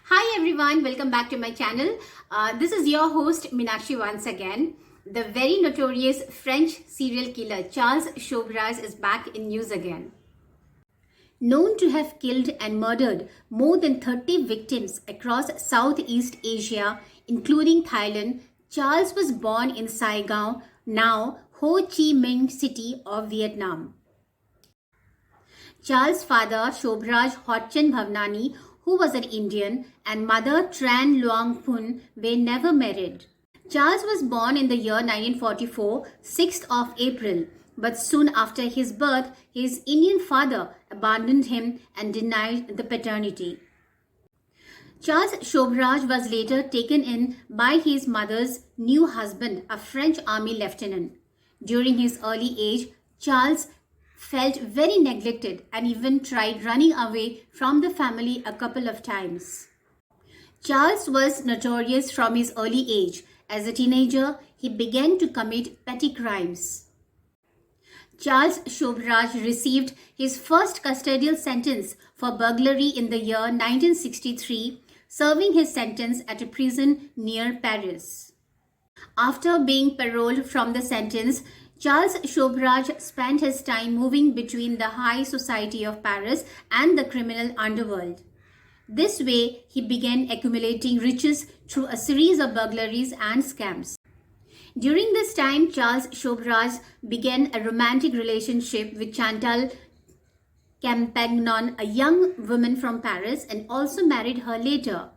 Hi everyone, welcome back to my channel. This is your host Meenakshi once again. The very notorious French serial killer Charles Shobraj is back in news again. Known to have killed and murdered more than 30 victims across Southeast Asia, including Thailand, Charles was born in Saigon, now Ho Chi Minh City of Vietnam. Charles' father, Shobraj Hotchen Bhavnani, who was an Indian, and mother Tran Luang Phun were never married. Charles was born in the year 1944, 6th of April, but soon after his birth, his Indian father abandoned him and denied the paternity. Charles Shobraj was later taken in by his mother's new husband, a French army lieutenant. During his early age, Charles felt very neglected and even tried running away from the family a couple of times. Charles was notorious from his early age. As a teenager, he began to commit petty crimes. Charles Shobraj received his first custodial sentence for burglary in the year 1963, serving his sentence at a prison near Paris. After being paroled from the sentence, Charles Shobraj spent his time moving between the high society of Paris and the criminal underworld. This way, he began accumulating riches through a series of burglaries and scams. During this time, Charles Shobraj began a romantic relationship with Chantal Campagnon, a young woman from Paris, and also married her later.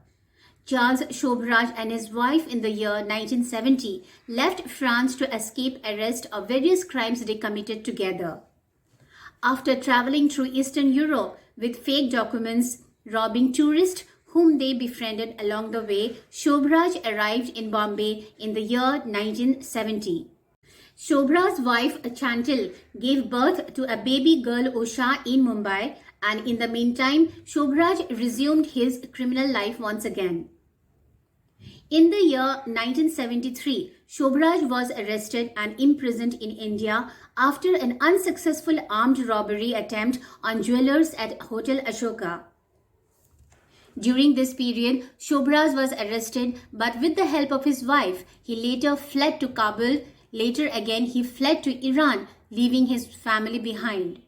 Charles Shobraj and his wife in the year 1970 left France to escape arrest of various crimes they committed together. After traveling through Eastern Europe with fake documents, robbing tourists whom they befriended along the way, Shobraj arrived in Bombay in the year 1970. Shobraj's wife Chantal gave birth to a baby girl Usha in Mumbai, and in the meantime, Shobraj resumed his criminal life once again. In the year 1973, Shobraj was arrested and imprisoned in India after an unsuccessful armed robbery attempt on jewelers at Hotel Ashoka. During this period, Shobraj was arrested, but with the help of his wife, he later fled to Kabul. Later again, he fled to Iran, leaving his family behind.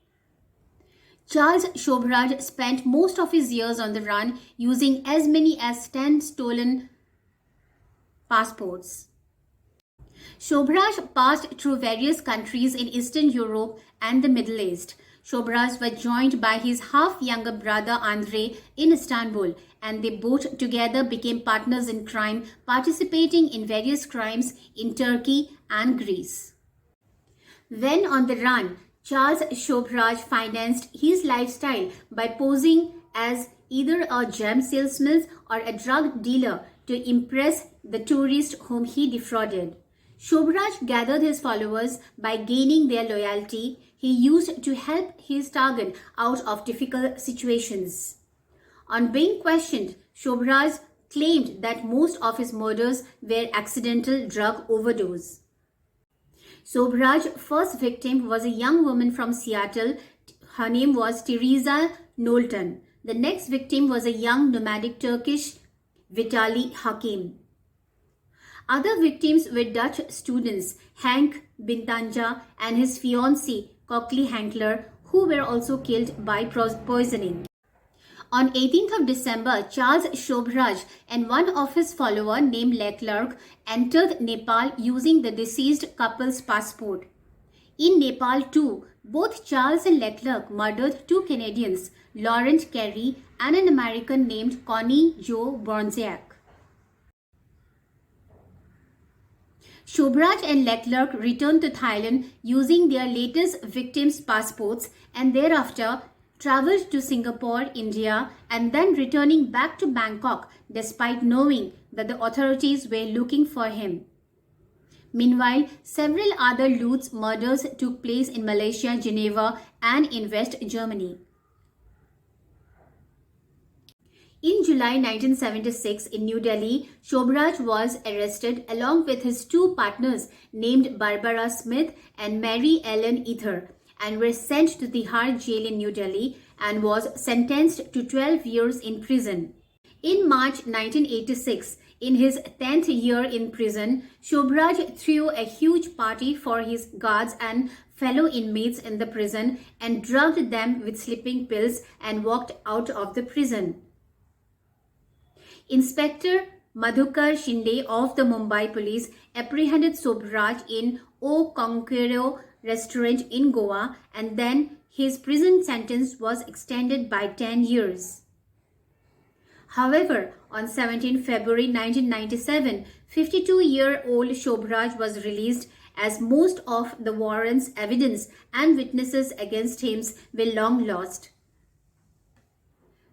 Charles Shobraj spent most of his years on the run, using as many as 10 stolen passports. Sobhraj passed through various countries in Eastern Europe and the Middle East. Shobraj was joined by his half-younger brother Andrei in Istanbul, and they both together became partners in crime, participating in various crimes in Turkey and Greece. When on the run, Charles Shobraj financed his lifestyle by posing as either a gem salesman or a drug dealer to impress the tourists whom he defrauded. Shobraj gathered his followers by gaining their loyalty. He used to help his target out of difficult situations. On being questioned, Shobraj claimed that most of his murders were accidental drug overdose. Sobhraj's first victim was a young woman from Seattle. Her name was Teresa Knowlton. The next victim was a young nomadic Turkish Vitali Hakim. Other victims were Dutch students Henk Bintanja and his fiancée Coakley Hankler, who were also killed by poisoning. On 18th of December, Charles Shobraj and one of his followers named Leclerc entered Nepal using the deceased couple's passport. In Nepal too, both Charles and Leclerc murdered two Canadians, Laurent Carey and an American named Connie Jo Bronziak. Shobraj and Leclerc returned to Thailand using their latest victims' passports and thereafter traveled to Singapore, India, and then returning back to Bangkok despite knowing that the authorities were looking for him. Meanwhile, several other loots murders took place in Malaysia, Geneva, and in West Germany. In July 1976 in New Delhi, Shobraj was arrested along with his two partners named Barbara Smith and Mary Ellen Ether and were sent to the Tihar jail in New Delhi and was sentenced to 12 years in prison. In March 1986, in his 10th year in prison, Shobraj threw a huge party for his guards and fellow inmates in the prison and drugged them with sleeping pills and walked out of the prison. Inspector Madhukar Shinde of the Mumbai police apprehended Sobhraj in O Conquero restaurant in Goa, and then his prison sentence was extended by 10 years. However, on 17 February 1997, 52-year-old Shobraj was released as most of the warrants, evidence and witnesses against him were long lost.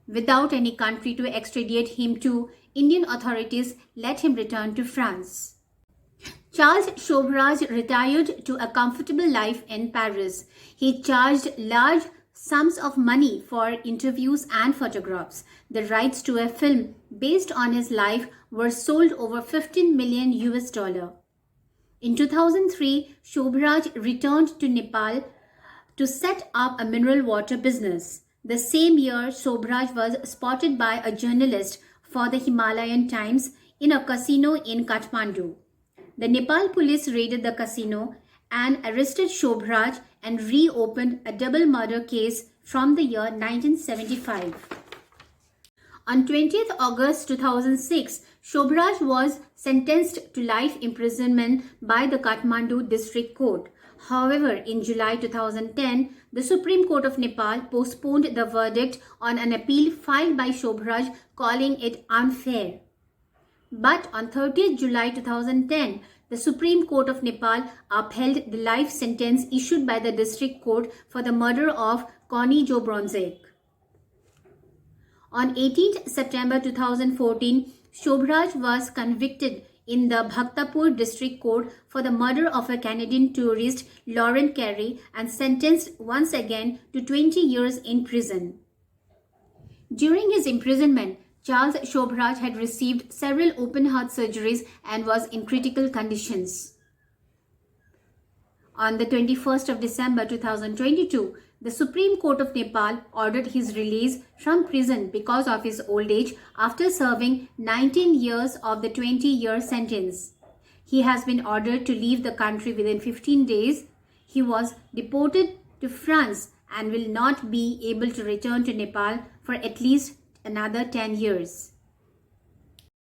Without any country to extradite him to, Indian authorities let him return to France. Charles Shobraj retired to a comfortable life in Paris. He charged large sums of money for interviews and photographs. The rights to a film based on his life were sold over 15 million US dollar. In 2003, Shobraj returned to Nepal to set up a mineral water business. The same year, Sobhraj was spotted by a journalist for the Himalayan Times in a casino in Kathmandu. The Nepal police raided the casino and arrested Shobraj and reopened a double murder case from the year 1975. On 20th August 2006, Shobraj was sentenced to life imprisonment by the Kathmandu District Court. However, in July 2010, the Supreme Court of Nepal postponed the verdict on an appeal filed by Shobraj, calling it unfair. But on 30th July 2010, the Supreme Court of Nepal upheld the life sentence issued by the District Court for the murder of Connie Sobhraj. On 18th September 2014, Shobraj was convicted in the Bhaktapur District Court for the murder of a Canadian tourist, Lauren Carey, and sentenced once again to 20 years in prison. During his imprisonment, Charles Shobraj had received several open-heart surgeries and was in critical conditions. On the 21st of December 2022, the Supreme Court of Nepal ordered his release from prison because of his old age after serving 19 years of the 20-year sentence. He has been ordered to leave the country within 15 days. He was deported to France and will not be able to return to Nepal for at least another 10 years.